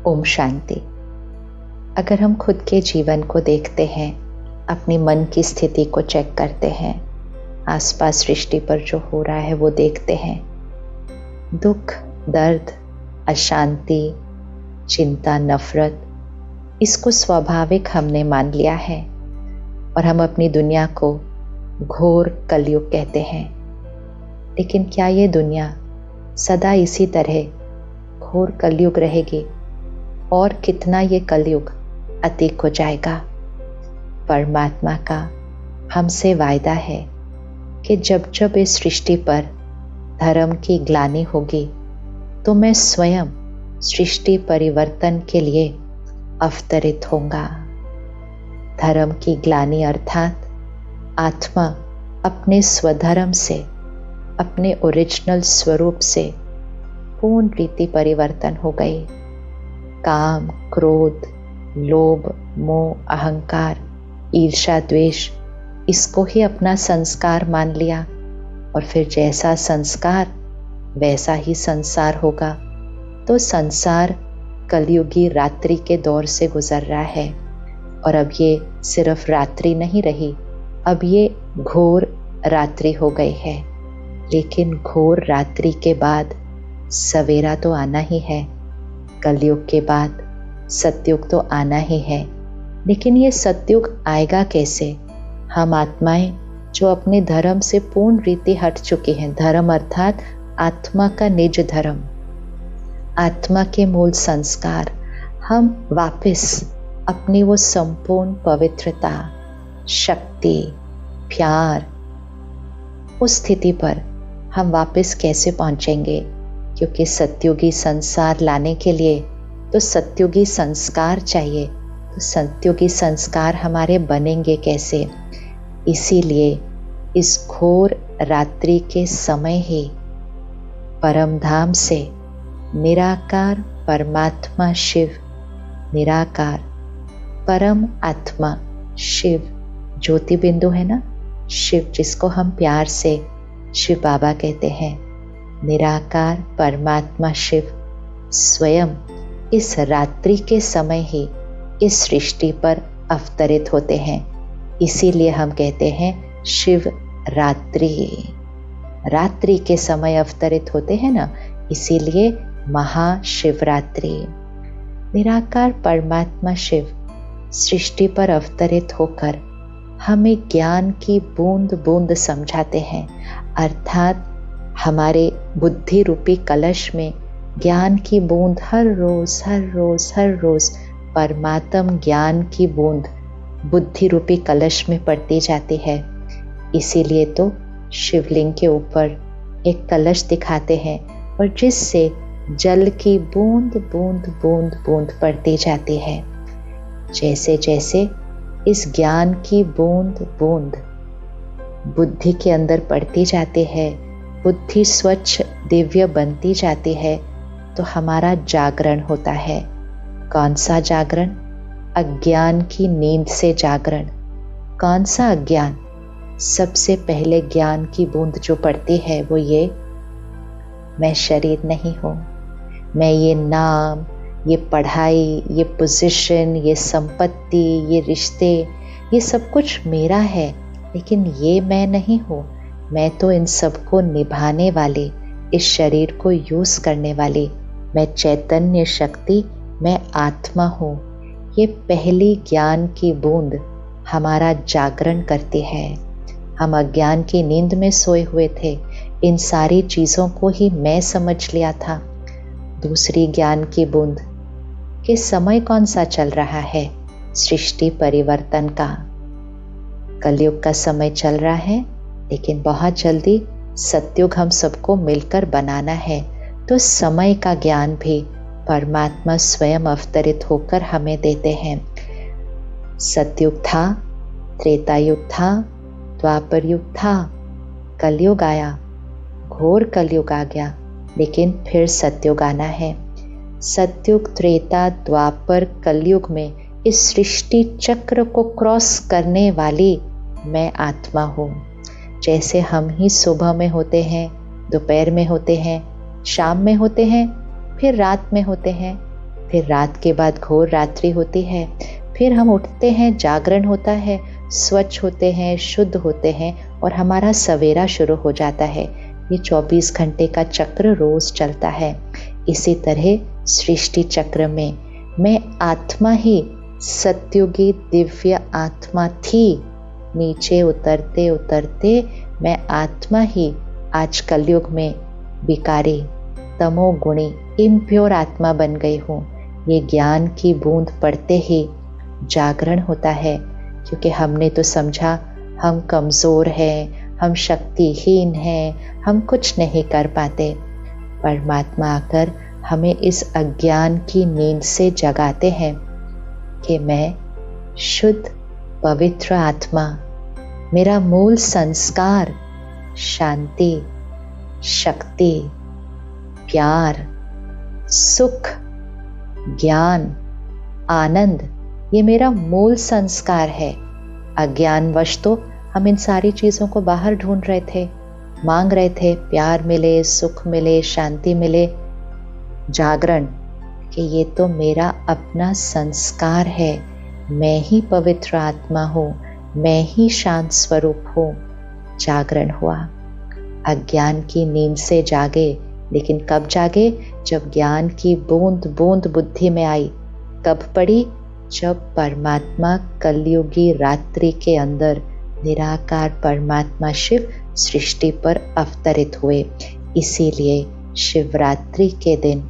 ओम शांति। अगर हम खुद के जीवन को देखते हैं, अपनी मन की स्थिति को चेक करते हैं, आसपास सृष्टि पर जो हो रहा है वो देखते हैं, दुख, दर्द, अशांति, चिंता, नफरत, इसको स्वाभाविक हमने मान लिया है और हम अपनी दुनिया को घोर कलयुग कहते हैं। लेकिन क्या ये दुनिया सदा इसी तरह घोर कलयुग रहेगी और कितना ये कलयुग अतीत हो जाएगा? परमात्मा का हमसे वायदा है कि जब जब इस सृष्टि पर धर्म की ग्लानि होगी तो मैं स्वयं सृष्टि परिवर्तन के लिए अवतरित होऊंगा। धर्म की ग्लानि अर्थात आत्मा अपने स्वधर्म से, अपने ओरिजिनल स्वरूप से पूर्ण रीति परिवर्तन हो गई। काम, क्रोध, लोभ, मोह, अहंकार, ईर्ष्या, द्वेष, इसको ही अपना संस्कार मान लिया और फिर जैसा संस्कार वैसा ही संसार होगा। तो संसार कलयुगी रात्रि के दौर से गुजर रहा है और अब ये सिर्फ रात्रि नहीं रही, अब ये घोर रात्रि हो गई है। लेकिन घोर रात्रि के बाद सवेरा तो आना ही है, कलयुग के बाद सतयुग तो आना ही है। लेकिन ये सतयुग आएगा कैसे? हम आत्माएं जो अपने धर्म से पूर्ण रीति हट चुकी हैं, धर्म अर्थात आत्मा का निज धर्म, आत्मा के मूल संस्कार, हम वापस अपनी वो संपूर्ण पवित्रता, शक्ति, प्यार, उस स्थिति पर हम वापस कैसे पहुंचेंगे? क्योंकि सतयुगी संसार लाने के लिए तो सतयुगी संस्कार चाहिए। तो सतयुगी संस्कार हमारे बनेंगे कैसे? इसीलिए इस घोर रात्रि के समय ही परम धाम से निराकार परमात्मा शिव, निराकार परम आत्मा शिव, ज्योति बिंदु है ना, शिव जिसको हम प्यार से शिव बाबा कहते हैं, निराकार परमात्मा शिव स्वयं इस रात्रि के समय ही इस सृष्टि पर अवतरित होते हैं। इसीलिए हम कहते हैं शिव रात्रि, रात्रि के समय अवतरित होते हैं ना, इसीलिए महाशिवरात्रि। निराकार परमात्मा शिव सृष्टि पर अवतरित होकर हमें ज्ञान की बूंद बूंद समझाते हैं, अर्थात हमारे बुद्धि रूपी कलश में ज्ञान की बूंद हर रोज हर रोज हर रोज परमात्म ज्ञान की बूंद बुद्धि रूपी कलश में पड़ती जाती है। इसीलिए तो शिवलिंग के ऊपर एक कलश दिखाते हैं और जिससे जल की बूंद बूंद बूंद बूंद पड़ती जाती है। जैसे जैसे इस ज्ञान की बूंद बूंद बुद्धि के अंदर पड़ती जाती है, बुद्धि स्वच्छ दिव्य बनती जाती है, तो हमारा जागरण होता है। कौन सा जागरण? अज्ञान की नींद से जागरण। कौन सा अज्ञान? सबसे पहले ज्ञान की बूंद जो पड़ती है वो ये, मैं शरीर नहीं हूँ, मैं ये नाम, ये पढ़ाई, ये पोजीशन, ये संपत्ति, ये रिश्ते, ये सब कुछ मेरा है, लेकिन ये मैं नहीं हूँ। मैं तो इन सबको निभाने वाली, इस शरीर को यूज करने वाली, मैं चैतन्य शक्ति, मैं आत्मा हूँ। ये पहली ज्ञान की बूंद हमारा जागरण करती है। हम अज्ञान की नींद में सोए हुए थे, इन सारी चीज़ों को ही मैं समझ लिया था। दूसरी ज्ञान की बूंद कि समय कौन सा चल रहा है? सृष्टि परिवर्तन का, कलयुग का समय चल रहा है, लेकिन बहुत जल्दी सतयुग हम सबको मिलकर बनाना है। तो समय का ज्ञान भी परमात्मा स्वयं अवतरित होकर हमें देते हैं। सतयुग था, त्रेता युग था, द्वापर युग था, कलयुग आया, घोर कलयुग आ गया, लेकिन फिर सतयुग आना है। सतयुग, त्रेता, द्वापर, कलयुग में इस सृष्टि चक्र को क्रॉस करने वाली मैं आत्मा हूँ। जैसे हम ही सुबह में होते हैं, दोपहर में होते हैं, शाम में होते हैं, फिर रात में होते हैं, फिर रात के बाद घोर रात्रि होती है, फिर हम उठते हैं, जागरण होता है, स्वच्छ होते हैं, शुद्ध होते हैं और हमारा सवेरा शुरू हो जाता है। ये 24 घंटे का चक्र रोज चलता है। इसी तरह सृष्टि चक्र में मैं आत्मा ही सत्युगी दिव्य आत्मा थी। नीचे उतरते उतरते मैं आत्मा ही आज कलयुग में विकारी, तमोगुणी, इम्प्योर आत्मा बन गई हूँ। ये ज्ञान की बूंद पड़ते ही जागरण होता है, क्योंकि हमने तो समझा हम कमज़ोर हैं, हम शक्तिहीन हैं, हम कुछ नहीं कर पाते। परमात्मा आकर हमें इस अज्ञान की नींद से जगाते हैं कि मैं शुद्ध पवित्र आत्मा, मेरा मूल संस्कार शांति, शक्ति, प्यार, सुख, ज्ञान, आनंद, ये मेरा मूल संस्कार है। अज्ञानवश तो हम इन सारी चीज़ों को बाहर ढूंढ रहे थे, मांग रहे थे प्यार मिले, सुख मिले, शांति मिले। जागरण कि ये तो मेरा अपना संस्कार है, मैं ही पवित्र आत्मा हूँ, मैं ही शांत स्वरूप हूँ। जागरण हुआ, अज्ञान की नींद से जागे। लेकिन कब जागे? जब ज्ञान की बूंद बूंद बुद्धि में आई। कब पड़ी? जब परमात्मा कलयुगी रात्रि के अंदर निराकार परमात्मा शिव सृष्टि पर अवतरित हुए। इसीलिए शिवरात्रि के दिन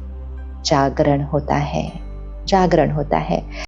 जागरण होता है, जागरण होता है।